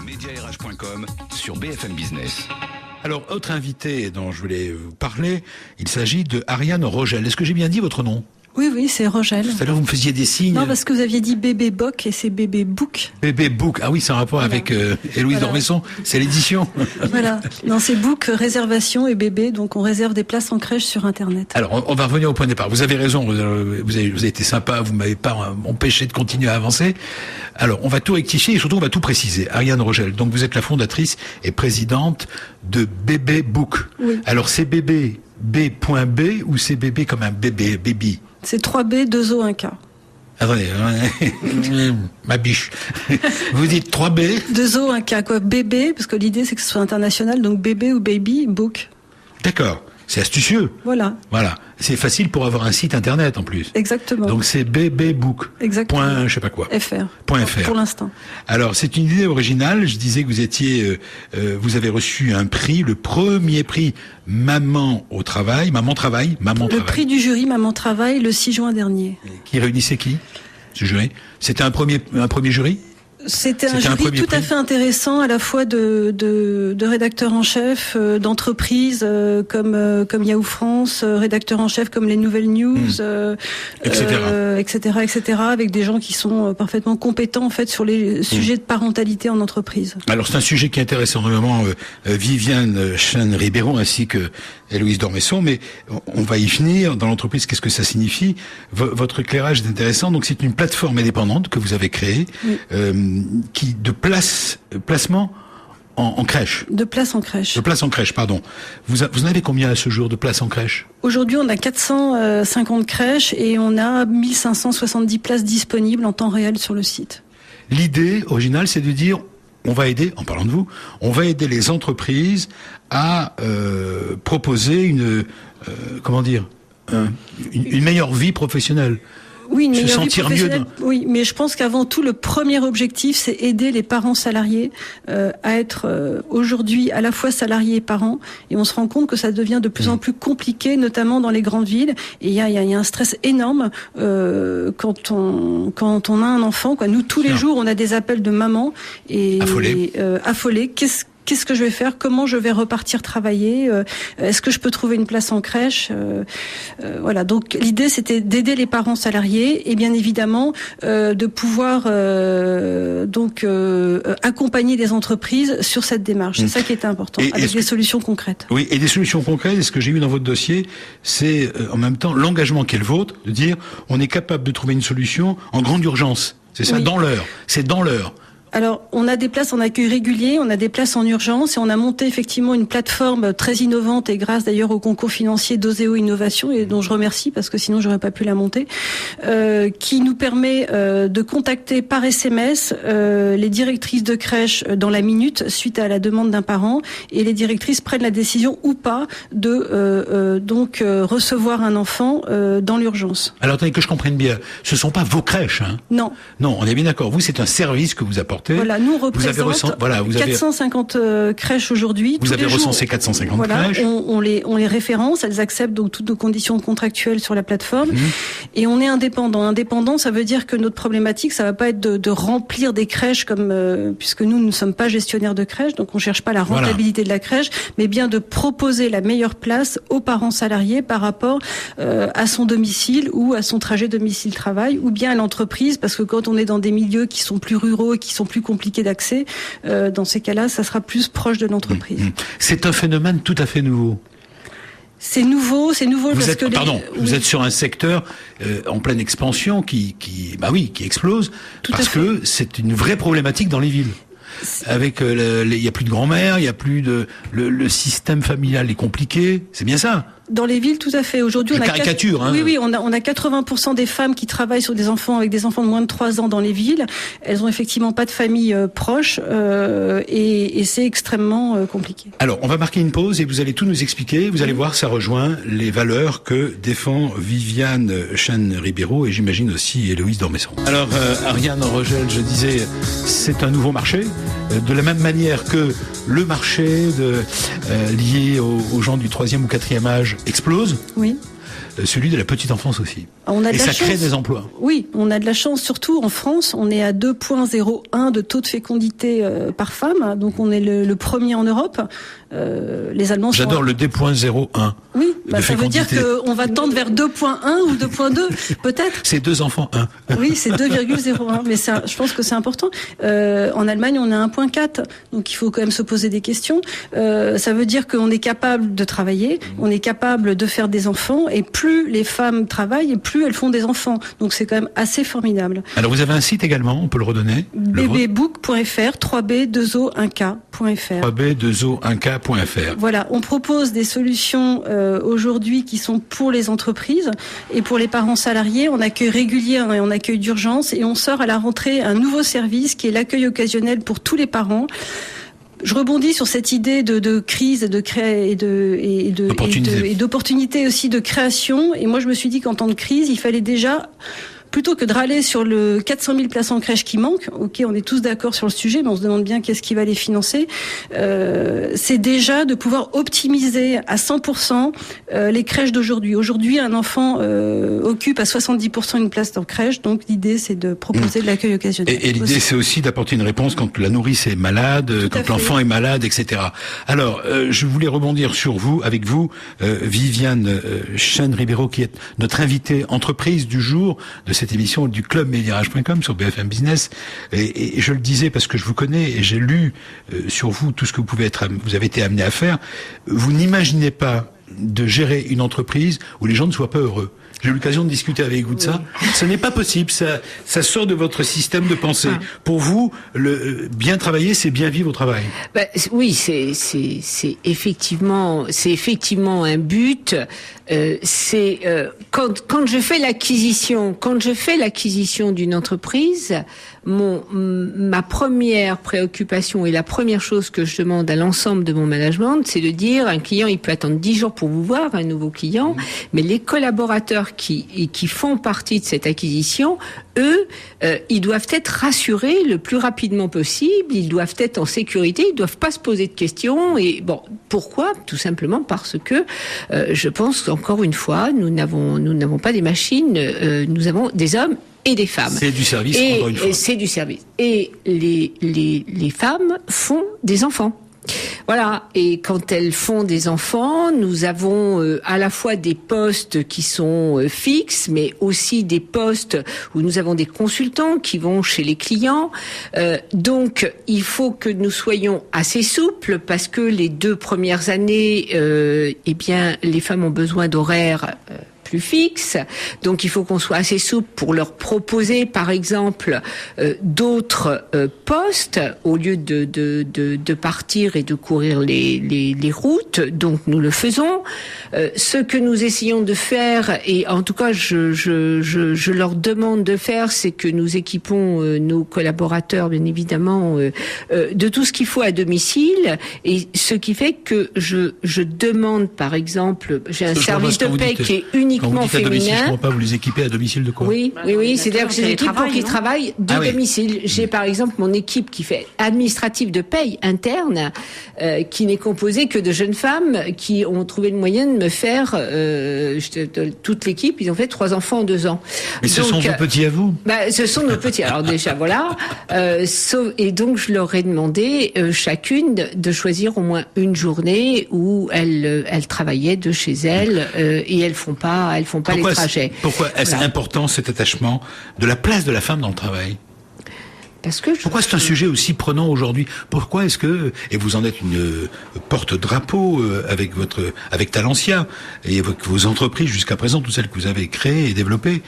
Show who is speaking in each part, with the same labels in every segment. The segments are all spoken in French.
Speaker 1: mediarh.com sur BFM Business.
Speaker 2: Alors, autre invité dont je voulais vous parler, il s'agit de Ariane Rogel. Est-ce que j'ai bien dit votre nom ?
Speaker 3: Oui, c'est Rogel.
Speaker 2: Tout à l'heure, vous me faisiez des signes.
Speaker 3: Non, parce que vous aviez dit bébé Boc et c'est bébé Book.
Speaker 2: Bébé Book. Ah oui, c'est un rapport avec Héloïse Dormesson. C'est l'édition.
Speaker 3: Voilà. Non, c'est Book, réservation et bébé. Donc, on réserve des places en crèche sur Internet.
Speaker 2: Alors, on va revenir au point de départ. Vous avez raison. Vous avez été sympa. Vous m'avez pas empêché de continuer à avancer. Alors, on va tout rectifier et surtout, on va tout préciser. Ariane Rogel. Donc, vous êtes la fondatrice et présidente de Bébé Book. Oui. Alors, c'est bébé B.B ou c'est bébé comme un bébé, baby?
Speaker 3: C'est 3B, 2O, 1K.
Speaker 2: Attendez, ma biche. Vous dites 3B
Speaker 3: 2O, 1K, quoi. Bébé, parce que l'idée c'est que ce soit international, donc bébé ou baby, book.
Speaker 2: D'accord. C'est astucieux.
Speaker 3: Voilà.
Speaker 2: C'est facile pour avoir un site internet en plus.
Speaker 3: Exactement.
Speaker 2: Donc c'est bbbook.
Speaker 3: Exactement.
Speaker 2: Point, je sais pas quoi.
Speaker 3: .fr.
Speaker 2: .fr.
Speaker 3: Pour l'instant.
Speaker 2: Alors c'est une idée originale. Je disais que vous étiez, vous avez reçu un prix, le premier prix Maman au travail, Maman Travail.
Speaker 3: Le prix du jury Maman Travail le 6 juin dernier.
Speaker 2: Qui réunissait qui, ce jury? C'était un premier jury?
Speaker 3: C'était un jury tout à fait intéressant, à la fois de rédacteurs en chef, d'entreprises comme Yahoo France, rédacteurs en chef comme les Nouvelles News, etc., avec des gens qui sont parfaitement compétents en fait sur les sujets de parentalité en entreprise.
Speaker 2: Alors c'est un sujet qui intéresse énormément Viviane Chen-Ribeiro ainsi que Héloïse Dormesson, mais on va y venir. Dans l'entreprise, qu'est-ce que ça signifie? Votre éclairage est intéressant. Donc c'est une plateforme indépendante que vous avez créée. Qui de placement en crèche.
Speaker 3: De place en crèche.
Speaker 2: De place en crèche, pardon. Vous en avez combien à ce jour de places en crèche?
Speaker 3: Aujourd'hui, on a 450 crèches et on a 1570 places disponibles en temps réel sur le site. L'idée
Speaker 2: originale, c'est de dire, on va aider, en parlant de vous, on va aider les entreprises à proposer une meilleure vie professionnelle.
Speaker 3: Oui, une meilleure vie professionnelle. Oui, mais je pense qu'avant tout, le premier objectif, c'est aider les parents salariés à être aujourd'hui à la fois salariés et parents. Et on se rend compte que ça devient de plus en plus compliqué, notamment dans les grandes villes. Et il y a un stress énorme quand on a un enfant. Nous, tous les jours, on a des appels de mamans et affolées. Qu'est-ce que je vais faire? Comment je vais repartir travailler? Est-ce que je peux trouver une place en crèche? Voilà. Donc l'idée, c'était d'aider les parents salariés et bien évidemment de pouvoir accompagner les entreprises sur cette démarche. C'est ça qui était important, avec des solutions concrètes.
Speaker 2: Oui, et des solutions concrètes. Et ce que j'ai eu dans votre dossier, c'est en même temps l'engagement qui est le vôtre, de dire on est capable de trouver une solution en grande urgence. C'est ça, dans l'heure. C'est dans l'heure.
Speaker 3: Alors, on a des places en accueil régulier, on a des places en urgence et on a monté effectivement une plateforme très innovante et grâce d'ailleurs au concours financier d'Oseo Innovation et dont je remercie parce que sinon j'aurais pas pu la monter, qui nous permet de contacter par SMS les directrices de crèche dans la minute suite à la demande d'un parent et les directrices prennent la décision ou pas de recevoir un enfant dans l'urgence.
Speaker 2: Alors attendez que je comprenne bien, ce sont pas vos crèches, hein?
Speaker 3: Non.
Speaker 2: Non, on est bien d'accord. Vous, c'est un service que vous apportez.
Speaker 3: Voilà, nous on représente 450 crèches aujourd'hui.
Speaker 2: Vous avez recensé 450 crèches.
Speaker 3: On les référence, elles acceptent donc toutes nos conditions contractuelles sur la plateforme. Et on est indépendant. Indépendant, ça veut dire que notre problématique, ça va pas être de remplir des crèches puisque nous ne sommes pas gestionnaires de crèches, donc on cherche pas la rentabilité de la crèche, mais bien de proposer la meilleure place aux parents salariés par rapport à son domicile ou à son trajet domicile-travail, ou bien à l'entreprise, parce que quand on est dans des milieux qui sont plus ruraux et qui sont plus compliqués d'accès, dans ces cas-là, ça sera plus proche de l'entreprise.
Speaker 2: C'est un phénomène tout à fait nouveau.
Speaker 3: C'est nouveau parce que
Speaker 2: vous êtes sur un secteur en pleine expansion qui explose parce que c'est une vraie problématique dans les villes. Avec il y a plus de grand-mère, il y a plus de le système familial est compliqué, c'est bien ça.
Speaker 3: Dans les villes, tout à fait. Aujourd'hui,
Speaker 2: on a caricature.
Speaker 3: On a 80% des femmes qui travaillent sur des enfants avec des enfants de moins de 3 ans dans les villes. Elles ont effectivement pas de famille proche et c'est extrêmement compliqué.
Speaker 2: Alors, on va marquer une pause et vous allez tout nous expliquer. Vous allez voir, ça rejoint les valeurs que défend Viviane Chen-Ribeiro et j'imagine aussi Héloïse Dormesson. Alors, Ariane Rogel, je disais, c'est un nouveau marché. De la même manière que le marché lié aux gens du 3e ou 4e âge explose,
Speaker 3: oui.
Speaker 2: Celui de la petite enfance aussi. Et ça crée des emplois.
Speaker 3: Oui, on a de la chance, surtout en France, on est à 2,01 de taux de fécondité par femme, donc on est le premier en Europe. Les Allemands
Speaker 2: J'adore le D.01.
Speaker 3: Oui, ça veut dire qu'on va tendre vers 2.1 ou 2.2, peut-être.
Speaker 2: C'est 2 enfants 1.
Speaker 3: Oui, c'est 2,01, mais ça, je pense que c'est important. En Allemagne, on a 1.4, donc il faut quand même se poser des questions. Ça veut dire qu'on est capable de travailler, on est capable de faire des enfants, et plus les femmes travaillent, et plus elles font des enfants. Donc c'est quand même assez formidable.
Speaker 2: Alors vous avez un site également, on peut le redonner?
Speaker 3: bbbook.fr, 3b2o1k.fr.
Speaker 2: 3b2o1k.fr.
Speaker 3: Voilà, on propose des solutions aujourd'hui qui sont pour les entreprises et pour les parents salariés. On accueille régulier et on accueille d'urgence, et on sort à la rentrée un nouveau service qui est l'accueil occasionnel pour tous les parents. Je rebondis sur cette idée de crise et d'opportunité aussi de création. Et moi, je me suis dit qu'en temps de crise, il fallait déjà, plutôt que de râler sur le 400 000 places en crèche qui manquent, ok, on est tous d'accord sur le sujet, mais on se demande bien qu'est-ce qui va les financer, c'est déjà de pouvoir optimiser à 100% les crèches d'aujourd'hui. Aujourd'hui, un enfant occupe à 70% une place en crèche, donc l'idée, c'est de proposer de l'accueil occasionnel.
Speaker 2: Et l'idée, c'est aussi d'apporter une réponse quand la nourrice est malade, quand l'enfant est malade, etc. Alors, je voulais rebondir avec vous, Viviane Chen-Ribeiro, qui est notre invitée entreprise du jour de cette émission du Club Médirage.com sur BFM Business, et je le disais parce que je vous connais et j'ai lu sur vous tout ce que vous avez été amené à faire. Vous n'imaginez pas de gérer une entreprise où les gens ne soient pas heureux. J'ai eu l'occasion de discuter avec vous de ça. Ce n'est pas possible. Ça sort de votre système de pensée. Pour vous, bien travailler, c'est bien vivre au travail.
Speaker 4: Oui, c'est effectivement un but. Quand je fais l'acquisition d'une entreprise, ma première préoccupation et la première chose que je demande à l'ensemble de mon management, c'est de dire, un client, il peut attendre 10 jours pour vous voir, un nouveau client, mais les collaborateurs qui font partie de cette acquisition, eux, ils doivent être rassurés le plus rapidement possible, ils doivent être en sécurité, ils doivent pas se poser de questions. Et bon, pourquoi? Tout simplement parce que je pense encore une fois, nous n'avons pas des machines, nous avons des hommes et des femmes.
Speaker 2: C'est du service, encore une fois.
Speaker 4: C'est du service. Et les femmes font des enfants. Voilà, et quand elles font des enfants, nous avons à la fois des postes qui sont fixes, mais aussi des postes où nous avons des consultants qui vont chez les clients. Donc, il faut que nous soyons assez souples parce que les 2 premières années, les femmes ont besoin d'horaires plus fixe. Donc il faut qu'on soit assez souple pour leur proposer, par exemple, d'autres postes au lieu de partir et de courir les routes. Donc nous le faisons. Ce que nous essayons de faire, et en tout cas je leur demande de faire, c'est que nous équipons nos collaborateurs, bien évidemment, de tout ce qu'il faut à domicile. Et ce qui fait que je demande, par exemple, j'ai un service de paie qui est uniquement féminin.
Speaker 2: Domicile, je ne comprends pas, vous les équipez à domicile de quoi?
Speaker 4: Oui. C'est-à-dire que j'ai une équipe qui travaille de domicile. J'ai par exemple mon équipe qui fait administrative de paye interne, qui n'est composée que de jeunes femmes qui ont trouvé le moyen de me faire, toute l'équipe, ils ont fait 3 enfants en 2 ans.
Speaker 2: Mais ce sont vos petits à vous?
Speaker 4: Ce sont nos petits. Alors déjà, voilà. Et donc je leur ai demandé chacune de choisir au moins une journée où elles travaillaient de chez elles et elles font pas les trajets.
Speaker 2: Pourquoi est-ce important cet attachement de la place de la femme dans le travail? Pourquoi c'est un sujet aussi prenant aujourd'hui? Pourquoi est-ce que, et vous en êtes une porte-drapeau avec Talentia et avec vos entreprises jusqu'à présent, toutes celles que vous avez créées et développées,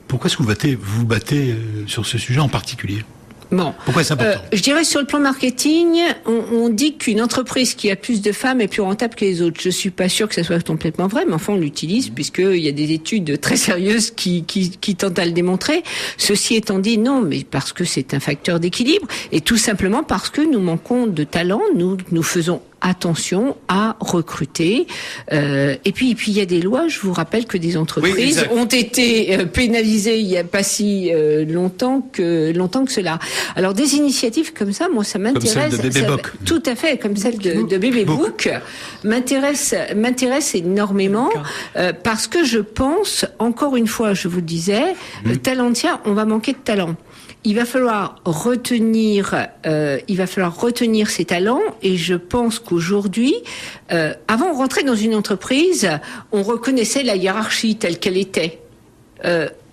Speaker 2: pourquoi est-ce que vous vous battez sur ce sujet en particulier?
Speaker 4: Bon.
Speaker 2: Pourquoi c'est important?
Speaker 4: Je dirais sur le plan marketing, on dit qu'une entreprise qui a plus de femmes est plus rentable que les autres. Je suis pas sûre que ça soit complètement vrai, mais enfin on l'utilise puisqu'il y a des études très sérieuses qui tentent à le démontrer. Ceci étant dit, non, mais parce que c'est un facteur d'équilibre et tout simplement parce que nous manquons de talent. Nous faisons attention à recruter. Et puis il y a des lois. Je vous rappelle que des entreprises ont été pénalisées il y a pas si longtemps que cela. Alors des initiatives comme ça, moi ça m'intéresse.
Speaker 2: Comme celle de Bébé Boc.
Speaker 4: Tout à fait, comme celle de Bébé Book m'intéresse énormément parce que je pense, encore une fois, je vous disais, Talentia, on va manquer de talent. Il va falloir retenir ces talents, et je pense qu'aujourd'hui, avant on rentrait dans une entreprise, on reconnaissait la hiérarchie telle qu'elle était.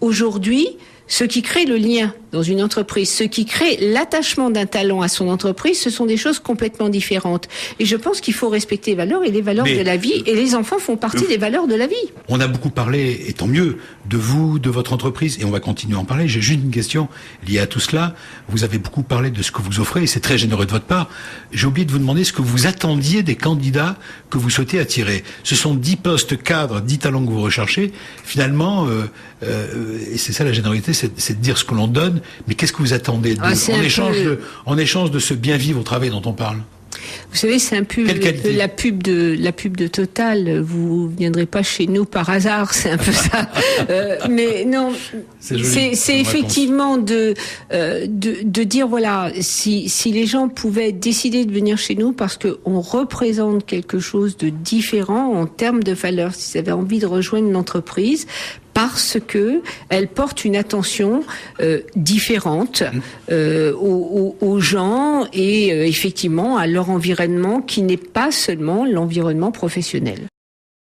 Speaker 4: Aujourd'hui, ce qui crée le lien dans une entreprise, ce qui crée l'attachement d'un talent à son entreprise, ce sont des choses complètement différentes. Et je pense qu'il faut respecter les valeurs et les valeurs de la vie. Et les enfants font partie des valeurs de la vie.
Speaker 2: On a beaucoup parlé, et tant mieux, de vous, de votre entreprise, et on va continuer à en parler. J'ai juste une question liée à tout cela. Vous avez beaucoup parlé de ce que vous offrez, et c'est très généreux de votre part. J'ai oublié de vous demander ce que vous attendiez des candidats que vous souhaitez attirer. Ce sont 10 postes cadres, 10 talents que vous recherchez. Finalement, et c'est ça la générosité, c'est de dire ce que l'on donne. Mais qu'est-ce que vous attendez en échange de ce bien vivre au travail dont on parle?
Speaker 4: Vous savez, c'est un peu la pub de Total. Vous viendrez pas chez nous par hasard, c'est un peu ça. Mais non, c'est effectivement de dire voilà, si les gens pouvaient décider de venir chez nous parce que on représente quelque chose de différent en termes de valeurs, s'ils avaient envie de rejoindre l'entreprise, parce que elle porte une attention différente aux gens et effectivement à leur environnement qui n'est pas seulement l'environnement professionnel.